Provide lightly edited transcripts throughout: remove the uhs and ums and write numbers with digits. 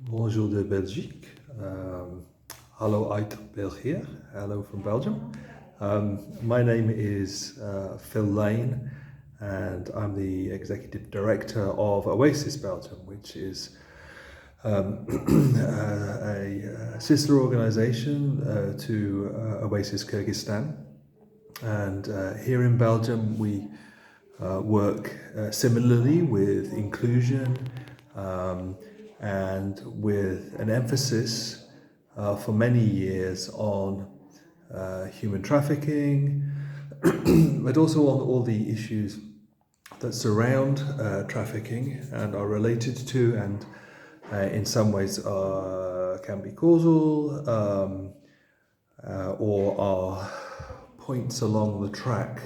Bonjour de Belgique. Hallo uit België. Hello from Belgium. My name is Phil Lane, and I'm the Executive Director of Oasis Belgium, which is a sister organization to Oasis Kyrgyzstan. And here in Belgium, we work similarly with inclusion and with an emphasis for many years on human trafficking, but also on all the issues that surround trafficking and are related to, and in some ways can be causal or are points along the track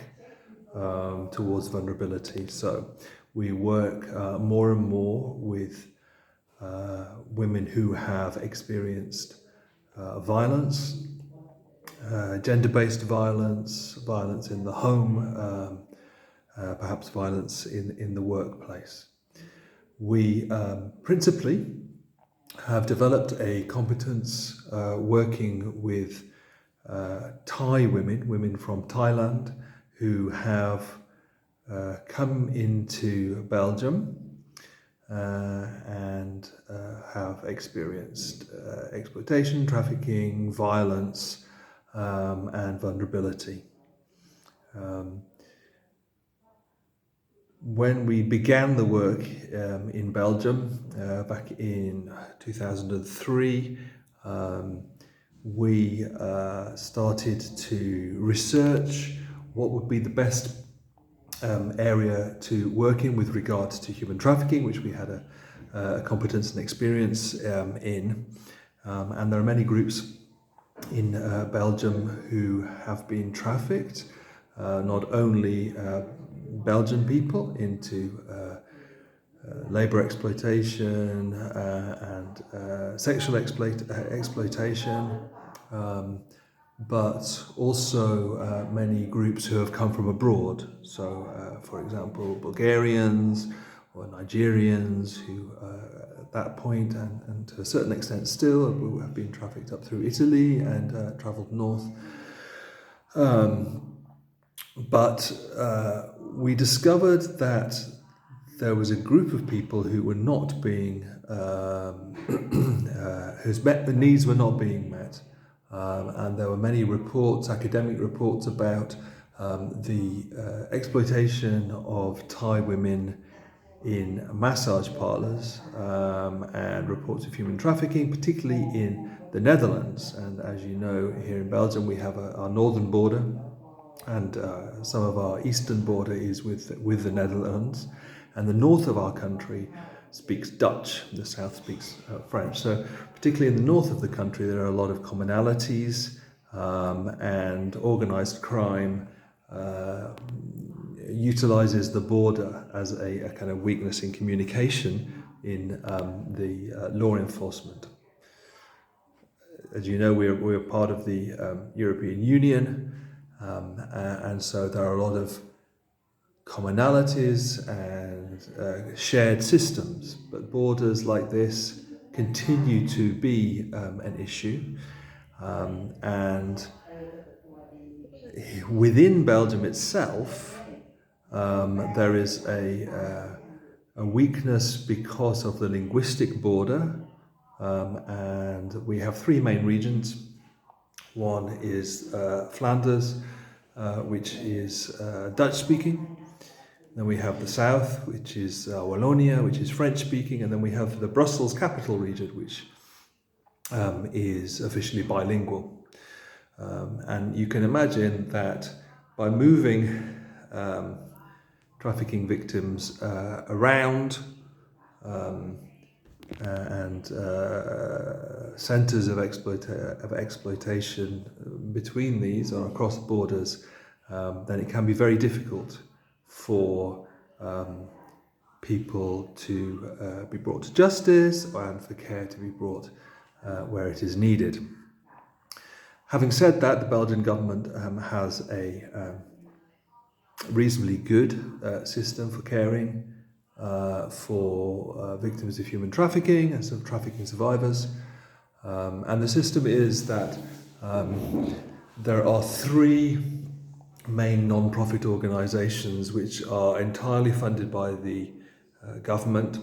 towards vulnerability. So we work more and more with women who have experienced violence, gender-based violence, violence in the home, perhaps violence in the workplace. We principally have developed a competence working with Thai women from Thailand who have come into Belgium and have experienced exploitation, trafficking, violence, and vulnerability. When we began the work in Belgium back in 2003, we started to research what would be the best area to work in with regards to human trafficking, which we had a competence and experience in. And there are many groups in Belgium who have been trafficked, not only Belgian people into labor exploitation and sexual exploitation, but also many groups who have come from abroad. So, for example, Bulgarians or Nigerians who at that point and to a certain extent still have been trafficked up through Italy and travelled north. But we discovered that there was a group of people who were not being, whose needs were not being met. And there were many reports, academic reports about the exploitation of Thai women in massage parlours and reports of human trafficking, particularly in the Netherlands. And as you know, here in Belgium, we have our northern border, and some of our eastern border is with the Netherlands. And the north of our country speaks Dutch, the south speaks French. So particularly in the north of the country, there are a lot of commonalities and organized crime utilizes the border as a kind of weakness in communication in the law enforcement. As you know, we're part of the European Union, and so there are a lot of commonalities and shared systems, but borders like this continue to be an issue, and within Belgium itself there is a weakness because of the linguistic border, and we have three main regions. One is Flanders, which is Dutch speaking. Then we have the south, which is Wallonia, which is French speaking, and then we have the Brussels capital region, which is officially bilingual. And you can imagine that by moving trafficking victims around and centres of exploitation between these or across borders, then it can be very difficult for people to be brought to justice and for care to be brought where it is needed. Having said that, the Belgian government has a reasonably good system for caring for victims of human trafficking and some trafficking survivors. And the system is that there are three main non-profit organisations which are entirely funded by the government,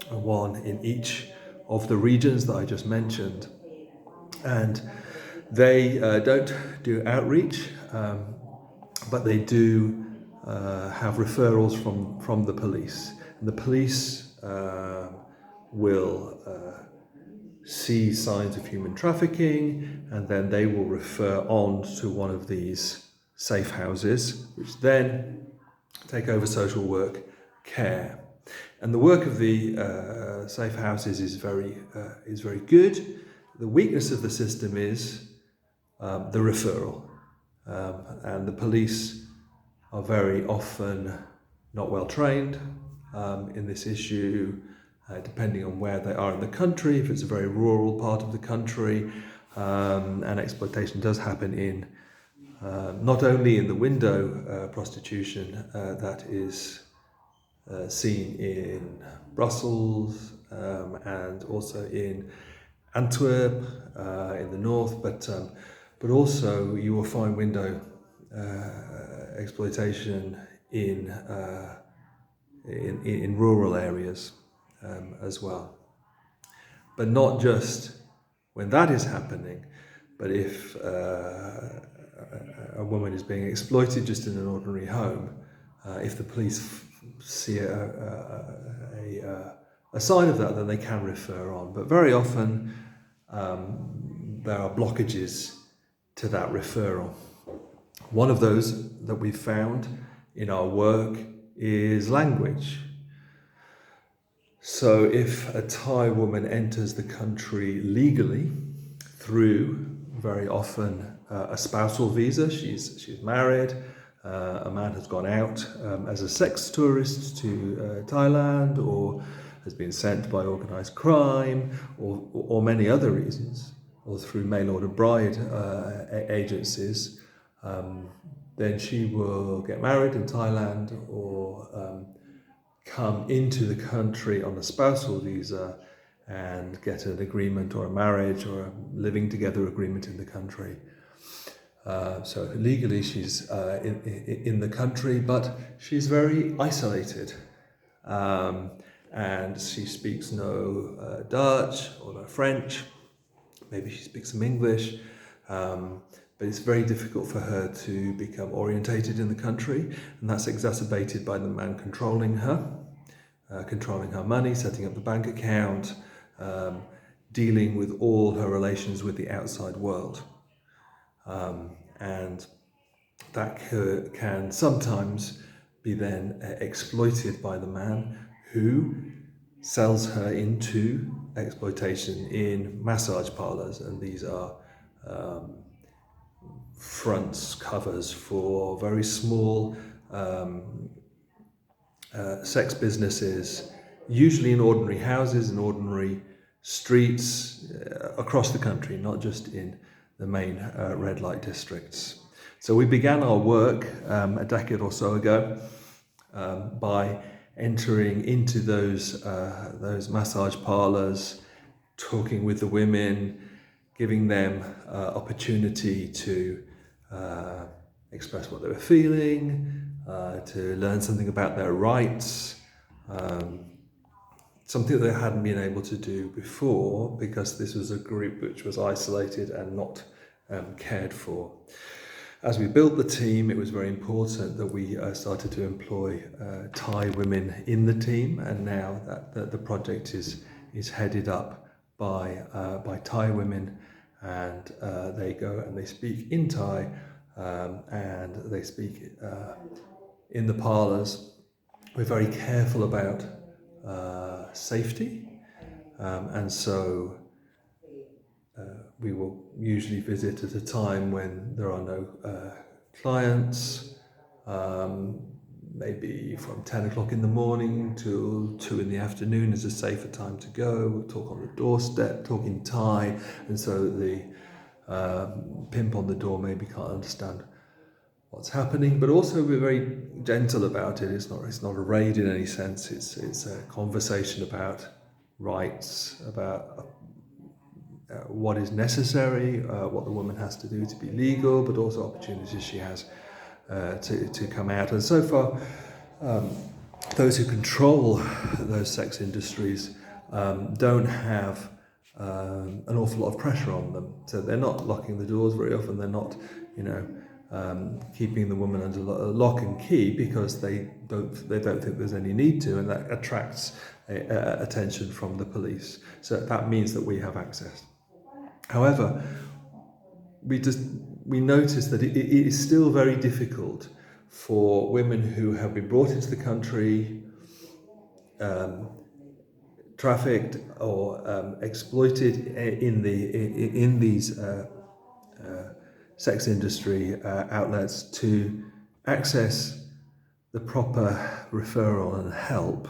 one in each of the regions that I just mentioned. And they don't do outreach, but they do have referrals from the police. And the police will see signs of human trafficking, and then they will refer on to one of these safe houses, which then take over social work care. And the work of the safe houses is very good. The weakness of the system is the referral, and the police are very often not well trained in this issue, depending on where they are in the country. If it's a very rural part of the country, and exploitation does happen in not only in the window prostitution that is seen in Brussels and also in Antwerp in the north, but also you will find window exploitation in rural areas as well. But not just when that is happening, but if a woman is being exploited just in an ordinary home, if the police see a sign of that, then they can refer on. But very often there are blockages to that referral. One of those that we've found in our work is language. So if a Thai woman enters the country legally through very often a spousal visa, she's married, a man has gone out as a sex tourist to Thailand, or has been sent by organised crime, or many other reasons, or through mail order bride agencies, then she will get married in Thailand or come into the country on a spousal visa and get an agreement or a marriage or a living together agreement in the country. So legally she's in the country, but she's very isolated. And she speaks no Dutch or no French. Maybe she speaks some English, but it's very difficult for her to become orientated in the country, and that's exacerbated by the man controlling her money, setting up the bank account, dealing with all her relations with the outside world. And that can sometimes be then exploited by the man who sells her into exploitation in massage parlours, and these are fronts, covers for very small sex businesses, usually in ordinary houses and ordinary streets across the country, not just in the main red light districts. So we began our work a decade or so ago by entering into those massage parlours, talking with the women, giving them opportunity to express what they were feeling, to learn something about their rights, something they hadn't been able to do before because this was a group which was isolated and not cared for. As we built the team, it was very important that we started to employ Thai women in the team, and now that the project is headed up by Thai women, and they go and they speak in Thai, and they speak in the parlours. We're very careful about safety, and so we will usually visit at a time when there are no clients, maybe from 10 o'clock in the morning till 2 in the afternoon is a safer time to go. We'll talk on the doorstep, talk in Thai, and so the pimp on the door maybe can't understand what's happening, but also we're very gentle about it. It's not a raid in any sense. It's a conversation about rights, about what is necessary, what the woman has to do to be legal, but also opportunities she has to come out. And so far, those who control those sex industries don't have an awful lot of pressure on them. So they're not locking the doors very often. They're not, keeping the woman under lock and key because they don't think there's any need to, and that attracts attention from the police. So that means that we have access. However, we notice that it is still very difficult for women who have been brought into the country, trafficked or exploited in these sex industry outlets to access the proper referral and help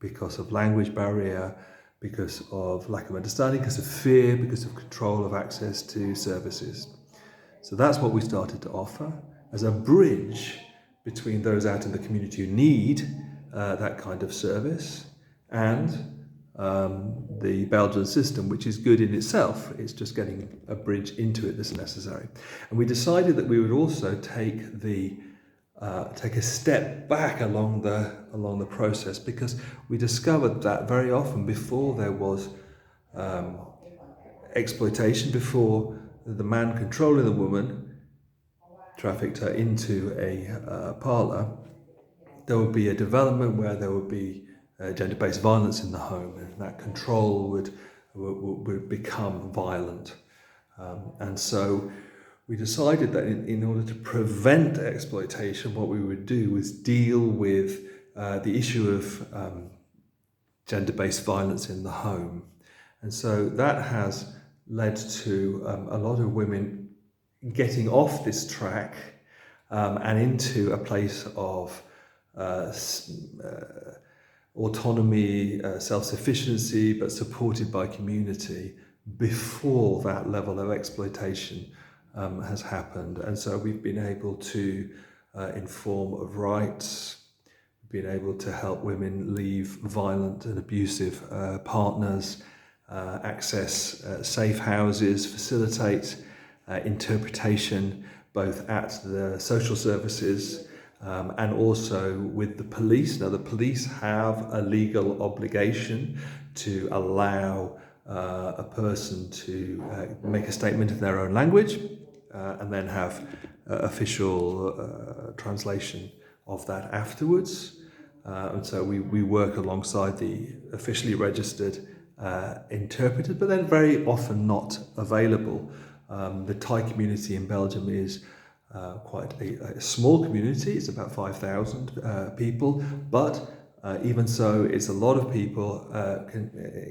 because of language barrier, because of lack of understanding, because of fear, because of control of access to services. So that's what we started to offer as a bridge between those out in the community who need that kind of service and the Belgian system, which is good in itself. It's just getting a bridge into it that's necessary. And we decided that we would also take a step back along the process, because we discovered that very often before there was exploitation, before the man controlling the woman trafficked her into a parlour, there would be a development where there would be gender-based violence in the home, and that control would become violent. And so we decided that in order to prevent exploitation, what we would do was deal with the issue of gender-based violence in the home. And so that has led to a lot of women getting off this track and into a place of autonomy, self-sufficiency, but supported by community before that level of exploitation has happened. And so we've been able to inform of rights, we've been able to help women leave violent and abusive partners, access safe houses, facilitate interpretation both at the social services and also with the police. Now, the police have a legal obligation to allow a person to make a statement in their own language and then have official translation of that afterwards. And so we work alongside the officially registered interpreter, but then very often not available. The Thai community in Belgium is quite a small community. It's about 5,000 people, but even so, it's a lot of people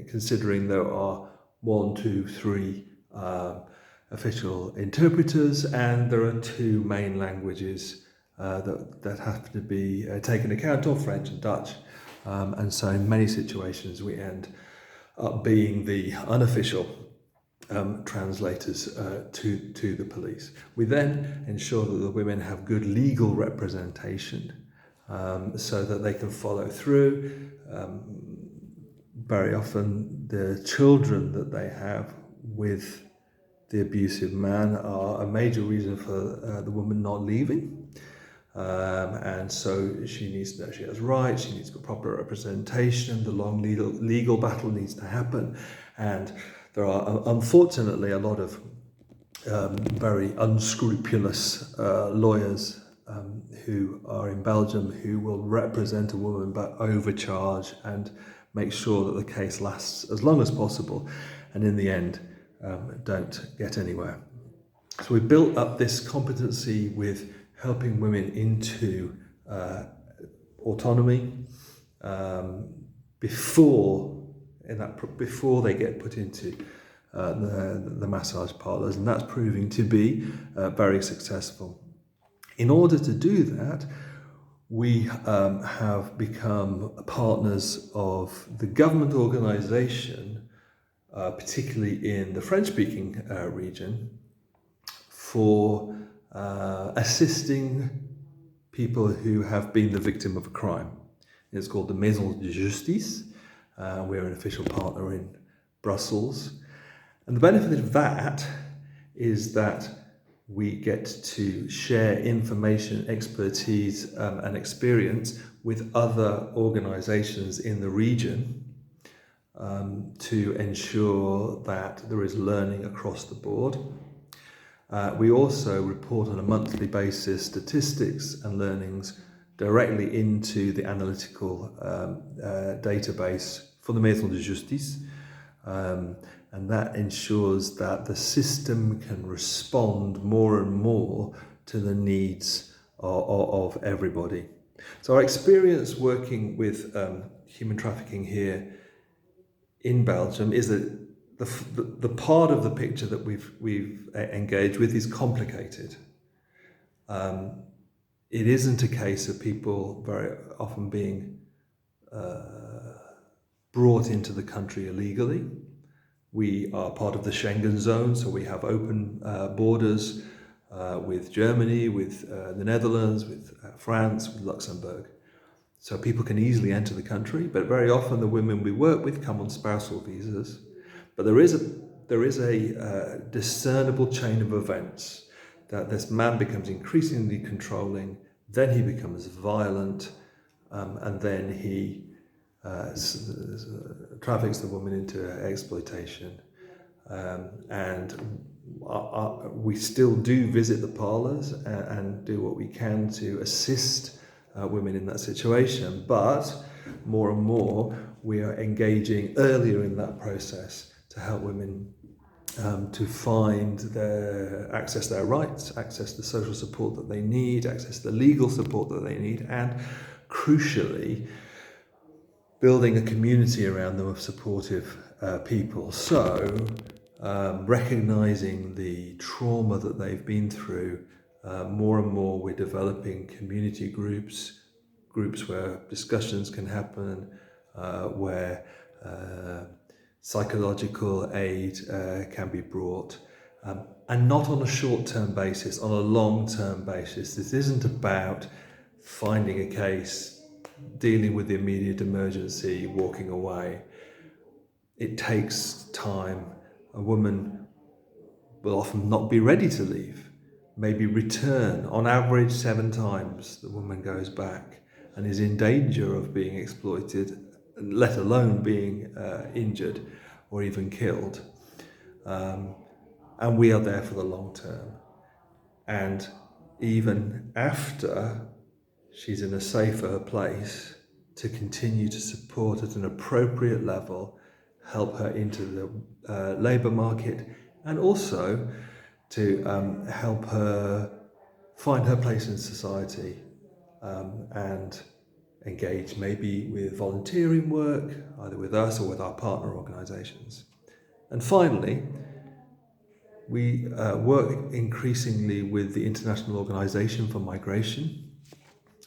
considering there are 1, 2, 3 official interpreters, and there are 2 main languages that have to be taken account of, French and Dutch. And so in many situations we end up being the unofficial translators to the police. We then ensure that the women have good legal representation so that they can follow through. Very often the children that they have with the abusive man are a major reason for the woman not leaving. And so she needs to know she has rights, she needs proper representation, the long legal battle needs to happen, and there are unfortunately a lot of very unscrupulous lawyers who are in Belgium who will represent a woman but overcharge and make sure that the case lasts as long as possible, and in the end don't get anywhere. So we built up this competency with helping women into autonomy before they get put into the massage parlours, and that's proving to be very successful. In order to do that, we have become partners of the government organisation, particularly in the French-speaking region, for assisting people who have been the victim of a crime. It's called the Maison de Justice. We're an official partner in Brussels. And the benefit of that is that we get to share information, expertise, and experience with other organizations in the region to ensure that there is learning across the board. We also report on a monthly basis statistics and learnings directly into the analytical database for the Maison de Justice. And that ensures that the system can respond more and more to the needs of everybody. So our experience working with human trafficking here in Belgium is that the part of the picture that we've engaged with is complicated. It isn't a case of people very often being brought into the country illegally. We are part of the Schengen zone, so we have open borders with Germany, with the Netherlands, with France, with Luxembourg. So people can easily enter the country, but very often the women we work with come on spousal visas. But there is a discernible chain of events that this man becomes increasingly controlling, then he becomes violent, and then he traffics the woman into exploitation. And we still do visit the parlours and do what we can to assist women in that situation, but more and more we are engaging earlier in that process to help women to find access their rights, access the social support that they need, access the legal support that they need, and crucially, building a community around them of supportive people. So, recognizing the trauma that they've been through, more and more we're developing community groups where discussions can happen, where psychological aid can be brought, and not on a short-term basis, on a long-term basis. This isn't about finding a case, dealing with the immediate emergency, walking away. It takes time. A woman will often not be ready to leave, maybe return. On average, 7 times the woman goes back and is in danger of being exploited, let alone being injured or even killed. And we are there for the long term. And even after she's in a safer place, to continue to support at an appropriate level, help her into the labour market, and also to help her find her place in society and engage maybe with volunteering work, either with us or with our partner organisations. And finally, we work increasingly with the International Organisation for Migration.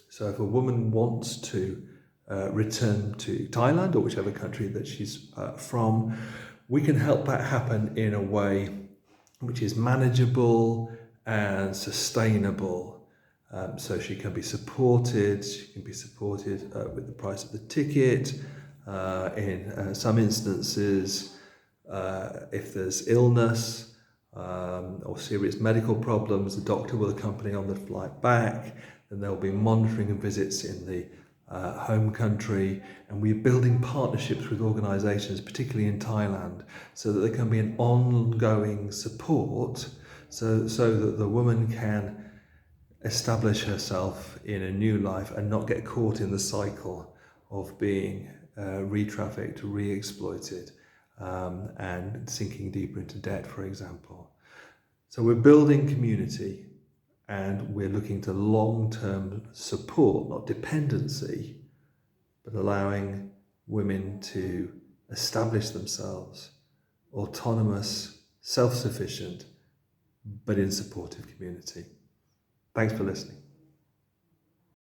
So if a woman wants to return to Thailand or whichever country that she's from, we can help that happen in a way which is manageable and sustainable. So she can be supported with the price of the ticket. In some instances, if there's illness or serious medical problems, the doctor will accompany on the flight back, and there'll be monitoring and visits in the home country, and we're building partnerships with organisations, particularly in Thailand, so that there can be an ongoing support so that the woman can establish herself in a new life and not get caught in the cycle of being re-trafficked, re-exploited, and sinking deeper into debt, for example. So we're building community, and we're looking to long-term support, not dependency, but allowing women to establish themselves autonomous, self-sufficient, but in supportive community. Thanks for listening.